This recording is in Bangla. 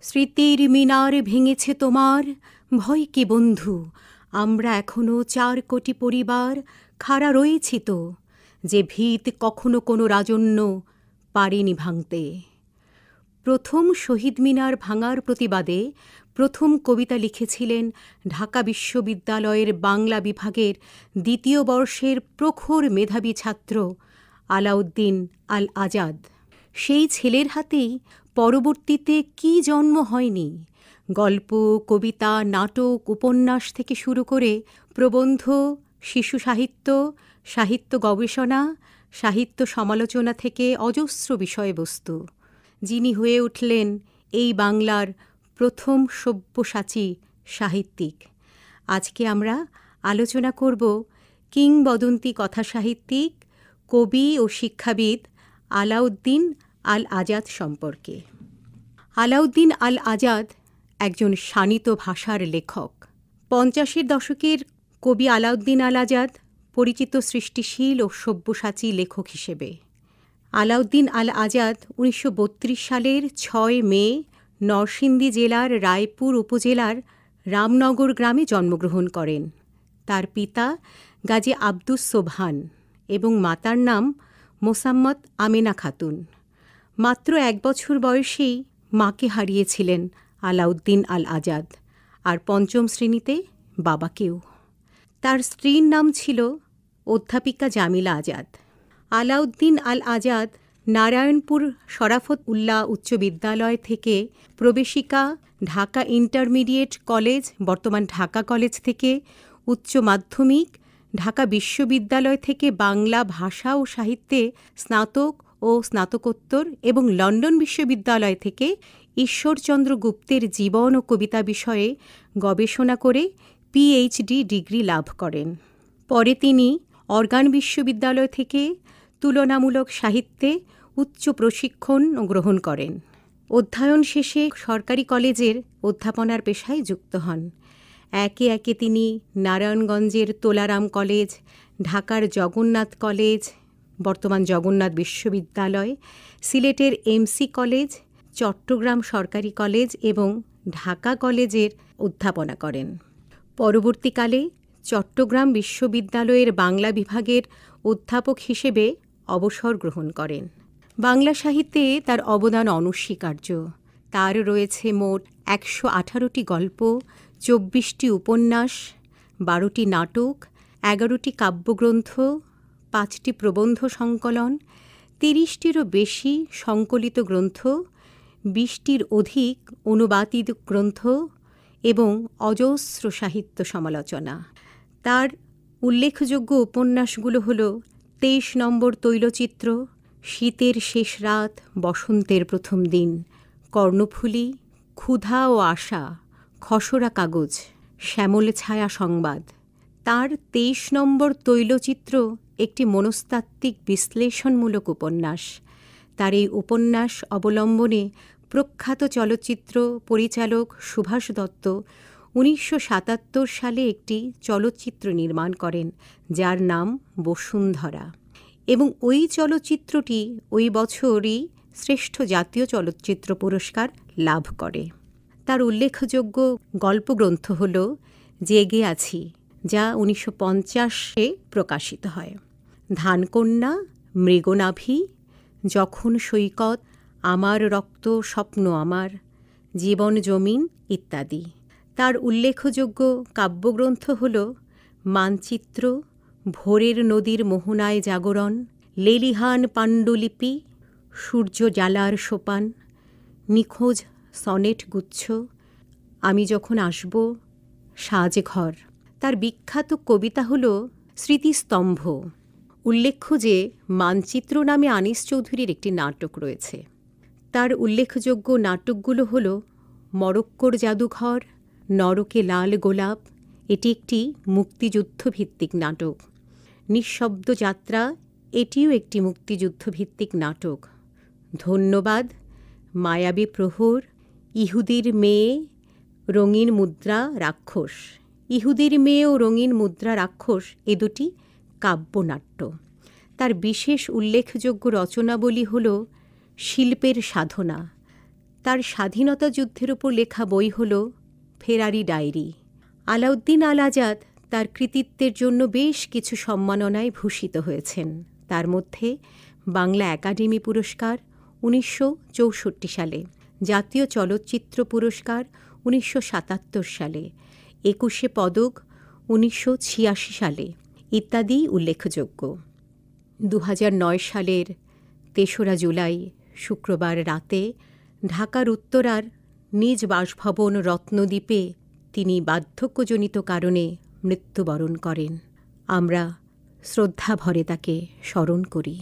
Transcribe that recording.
স্মৃতির মিনার ভেঙেছে তোমার, ভয় কি বন্ধু, আমরা এখনো 4 কোটি পরিবার খাড়া রয়েছি তো, যে ভিত কখনো কোনো রাজন্য পারেনি ভাঙতে। প্রথম শহীদ মিনার ভাঙার প্রতিবাদে প্রথম কবিতা লিখেছিলেন ঢাকা বিশ্ববিদ্যালয়ের বাংলা বিভাগের 2য় বর্ষের প্রখর মেধাবী ছাত্র আলাউদ্দিন আল আজাদ। সেই ছেলের হাতেই পরবর্তীতে কি জন্ম হয়নি! গল্প, কবিতা, নাটক, উপন্যাস থেকে শুরু করে প্রবন্ধ, শিশু সাহিত্য, সাহিত্য গবেষণা, সাহিত্য সমালোচনা থেকে অজস্র বিষয়বস্তু। যিনি হয়ে উঠলেন এই বাংলার প্রথম সব্যসাচী সাহিত্যিক। আজকে আমরা আলোচনা করব কিংবদন্তি কথাসাহিত্যিক, কবি ও শিক্ষাবিদ আলাউদ্দিন আল আজাদ সম্পর্কে। আলাউদ্দিন আল আজাদ একজন শানিত ভাষার লেখক। 50-এর দশকের কবি আলাউদ্দিন আল আজাদ পরিচিত সৃষ্টিশীল ও সব্যসাচী লেখক হিসেবে। আলাউদ্দিন আল আজাদ 1932 সালের 6 মে নরসিংদী জেলার রায়পুর উপজেলার রামনগর গ্রামে জন্মগ্রহণ করেন। তার পিতা গাজী আব্দুস সোবহান এবং মাতার নাম মোসাম্মত আমেনা খাতুন। মাত্র 1 বছর বয়সেই মাকে হারিয়েছিলেন আলাউদ্দিন আল আজাদ, আর 5ম শ্রেণীতে বাবাকেও। তার স্ত্রীর নাম ছিল অধ্যাপিকা জামিলা আজাদ। আলাউদ্দিন আল আজাদ নারায়ণপুর শরাফত উল্লাহ উচ্চ বিদ্যালয় থেকে প্রবেশিকা, ঢাকা ইন্টারমিডিয়েট কলেজ বর্তমান ঢাকা কলেজ থেকে উচ্চ মাধ্যমিক, ঢাকা বিশ্ববিদ্যালয় থেকে বাংলা ভাষা ও সাহিত্যে স্নাতক ও স্নাতকোত্তর এবং লন্ডন বিশ্ববিদ্যালয় থেকে ঈশ্বরচন্দ্র গুপ্তের জীবন ও কবিতা বিষয়ে গবেষণা করে পিএইচডি ডিগ্রি লাভ করেন। পরে তিনি অর্গান বিশ্ববিদ্যালয় থেকে তুলনামূলক সাহিত্যে উচ্চ প্রশিক্ষণ গ্রহণ করেন। অধ্যয়ন শেষে সরকারি কলেজের অধ্যাপনার পেশায় যুক্ত হন। একে একে তিনি নারায়ণগঞ্জের তোলারাম কলেজ, ঢাকার জগন্নাথ কলেজ বর্তমান জগন্নাথ বিশ্ববিদ্যালয়, সিলেটের এমসি কলেজ, চট্টগ্রাম সরকারি কলেজ এবং ঢাকা কলেজের অধ্যাপনা করেন। পরবর্তীকালে চট্টগ্রাম বিশ্ববিদ্যালয়ের বাংলা বিভাগের অধ্যাপক হিসেবে অবসর গ্রহণ করেন। বাংলা সাহিত্যে তার অবদান অনস্বীকার্য। তার রয়েছে মোট 118টি গল্প, 24টি উপন্যাস, 12টি নাটক, 11টি কাব্যগ্রন্থ, 5টি প্রবন্ধ সংকলন, 30টিরও বেশি সংকলিত গ্রন্থ, 20টির অধিক অনুবাদিত গ্রন্থ এবং অজস্র সাহিত্য সমালোচনা। তার উল্লেখযোগ্য উপন্যাসগুলো হল 23 নম্বর তৈলচিত্র, শীতের শেষ রাত, বসন্তের প্রথম দিন, কর্ণফুলী, ক্ষুধা ও আশা, খসড়া কাগজ, শ্যামল ছায়া সংবাদ। তার 23 নম্বর তৈলচিত্র একটি মনস্তাত্ত্বিক বিশ্লেষণমূলক উপন্যাস। তার এই উপন্যাস অবলম্বনে প্রখ্যাত চলচ্চিত্র পরিচালক সুভাষ দত্ত 1977 সালে একটি চলচ্চিত্র নির্মাণ করেন, যার নাম বসুন্ধরা, এবং ওই চলচ্চিত্রটি ওই বছরই শ্রেষ্ঠ জাতীয় চলচ্চিত্র পুরস্কার লাভ করে। তার উল্লেখযোগ্য গল্পগ্রন্থ হল জেগে আছি, যা 1950-এ প্রকাশিত হয়, ধানকন্যা, মৃগনাভি, যখন সৈকত, আমার রক্ত স্বপ্ন আমার, জীবন জমিন ইত্যাদি। তার উল্লেখযোগ্য কাব্যগ্রন্থ হল মানচিত্র, ভোরের নদীর মোহনায় জাগরণ, লেলিহান পাণ্ডুলিপি, সূর্য জ্বালার সোপান, নিখোঁজ সনেট গুচ্ছ, আমি যখন আসব, সাজঘর। তার বিখ্যাত কবিতা হল স্মৃতিস্তম্ভ। উল্লেখ্য যে মানচিত্র নামে আনিস চৌধুরীর একটি নাটক রয়েছে। তার উল্লেখযোগ্য নাটকগুলো হল মরক্কোর জাদুঘর, নরকে লাল গোলাপ, এটি একটি মুক্তিযুদ্ধভিত্তিক নাটক, নিঃশব্দ যাত্রা, এটিও একটি মুক্তিযুদ্ধভিত্তিক নাটক, ধন্যবাদ, মায়াবী প্রহর, ইহুদির মেয়ে, রঙিন মুদ্রা রাক্ষস। ইহুদির মেয়ে ও রঙিন মুদ্রা রাক্ষস এ দুটি কাব্যনাট্য। তার বিশেষ উল্লেখযোগ্য রচনাবলী হল শিল্পের সাধনা, তার স্বাধীনতা যুদ্ধের ওপর লেখা বই হল ফেরারি ডায়েরি। আলাউদ্দিন আল আজাদ তার কৃতিত্বের জন্য বেশ কিছু সম্মাননায় ভূষিত হয়েছেন। তার মধ্যে বাংলা একাডেমি পুরস্কার ১৯৬৪ সালে, জাতীয় চলচ্চিত্র পুরস্কার ১৯৭৭ সালে, ২১শে পদক ১৯৮৬ সালে ইত্যাদি উল্লেখযোগ্য। ২০০৯ সালের ৩রা জুলাই শুক্রবার রাতে ঢাকার উত্তরার নিজ বাসভবন রত্নদ্বীপে তিনি বার্ধক্যজনিত কারণে মৃত্যুবরণ করেন। আমরা শ্রদ্ধাভরে তাকে স্মরণ করি।